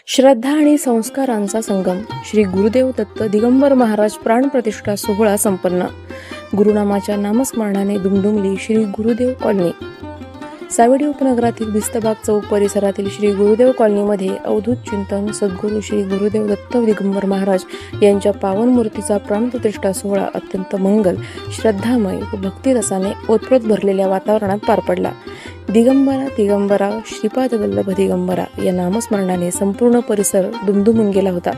श्रद्धा आणि संस्कारांचा संगम. श्री गुरुदेव दत्त दिगंबर महाराज प्राणप्रतिष्ठा सोहळा संपन्न. गुरुनामाच्या नामस्मरणाने दुमदुमली श्री गुरुदेव कॉलनी. सावेडी उपनगरातील भिस्तबाग चौक परिसरातील श्री गुरुदेव कॉलनीमध्ये अवधूत चिंतन सद्गुरू श्री गुरुदेव दत्त दिगंबर महाराज यांच्या पावन मूर्तीचा प्राणप्रतिष्ठा सोहळा अत्यंत मंगल, श्रद्धामय व भक्तिरसाने ओतप्रोत भरलेल्या वातावरणात पार पडला. दिगंबरा दिगंबरा श्रीपाद वल्लभ दिगंबरा या नामस्मरणाने संपूर्ण परिसर दुमदुमून गेला होता.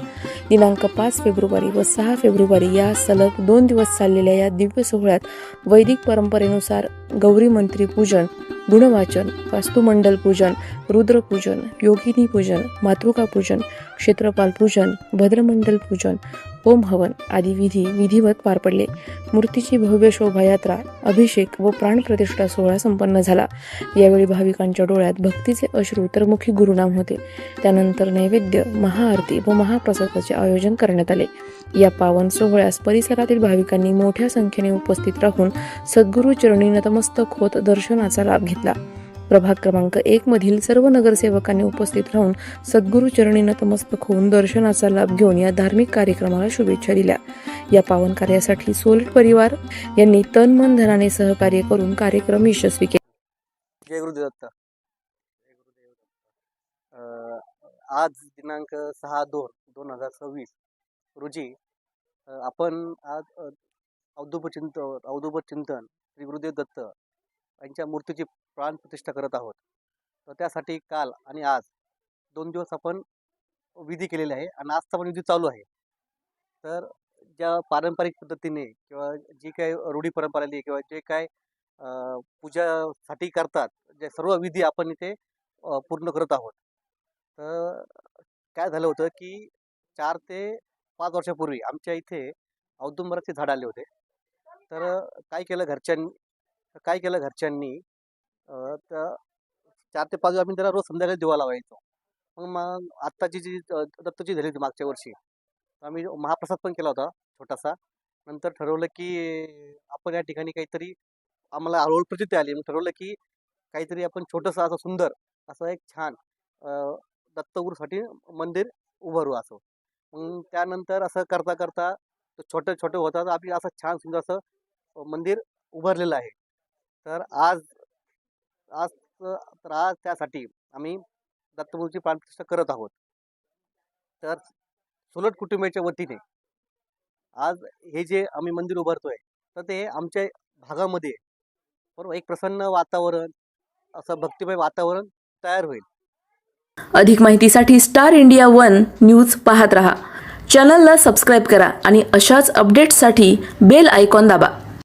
दिनांक 5 फेब्रुवारी व 6 फेब्रुवारी या सलग 2 दिवस चाललेल्या या दिव्य सोहळ्यात वैदिक परंपरेनुसार गौरी मंत्री पूजन, गुणवाचन, वास्तुमंडल पूजन, रुद्रपूजन, योगिनी पूजन, मातृका पूजन, क्षेत्रपाल पूजन, भद्रमंडल पूजन, होम हवन आदी विधी विधिवत पार पडले. मूर्तीची भव्य शोभायात्रा, अभिषेक व प्राणप्रतिष्ठा सोहळा संपन्न झाला. यावेळी भाविकांच्या डोळ्यात भक्तीचे अश्रू तर मुखी गुरुनाम होते. त्यानंतर नैवेद्य, महाआरती व महाप्रसादाचे आयोजन करण्यात आले. या पावन सोहळ्यास परिसरातील भाविकांनी मोठ्या संख्येने उपस्थित राहून सद्गुरू चरणी नतमस्तक होत दर्शनाचा लाभ घेतला. प्रभाग क्रमांक 1 मधील सर्व नगरसेवकांनी उपस्थित राहून सद्गुरू चरणी नतमस्तक होऊन दर्शनाचा लाभ घेऊन या धार्मिक कार्यक्रमाला शुभेच्छा दिल्या. या पावन कार्यासाठी सोलट परिवार यांनी तन मन धनाने सहकार्य करून कार्यक्रम यशस्वी केला. जय गुरुदेव दत्त. आज दिनांक 6/2/2026 रोजी आपण आज अवधूत चिंतन श्री गुरुदेव दत्त यांच्या मूर्तीची प्राणप्रतिष्ठा करत आहोत. तर त्यासाठी काल आणि आज 2 दिवस आपण विधी केलेले आहे आणि आजचा पण विधी चालू आहे. तर ज्या पारंपरिक पद्धतीने किंवा जी काही रूढी परंपरा किंवा जे काय पूजासाठी करतात, जे सर्व विधी आपण इथे पूर्ण करत आहोत. तर काय झालं होतं की 4 ते 5 वर्षापूर्वी आमच्या इथे औदुंबराचे झाड आले होते. तर काय केलं घरच्यांनी तर 4 ते 5 आम्ही त्याला रोज संध्याकाळी दिवा लावायचो. मग आत्ताची जी दत्तची झाली होती मागच्या वर्षी, आम्ही महाप्रसाद पण केला होता छोटासा. नंतर ठरवलं की आपण या ठिकाणी काहीतरी, आम्हाला हळूहळू प्रचिती आली. मग ठरवलं की काहीतरी आपण छोटंसं असं सुंदर असं एक छान दत्तगुरूसाठी मंदिर उभारू असं. मग त्यानंतर असं करता करता छोटे होतात आपली असं छान सुंदर असं मंदिर उभारलेलं आहे. तर आज त्यासाठी आम्ही दत्तगुरूची प्राणप्रतिष्ठा करत आहोत. तर सोलट कुटुंबाच्या वतीने आज हे जे आम्ही मंदिर उभारतोय, तर ते आमच्या भागामध्ये बरोबर एक प्रसन्न वातावरण, असं भक्तिमय वातावरण तयार होईल. अधिक माहितीसाठी स्टार इंडिया 1 न्यूज पाहत रहा. चॅनलला सबस्क्राईब करा आणि अशाच अपडेट्ससाठी बेल आयकॉन दाबा.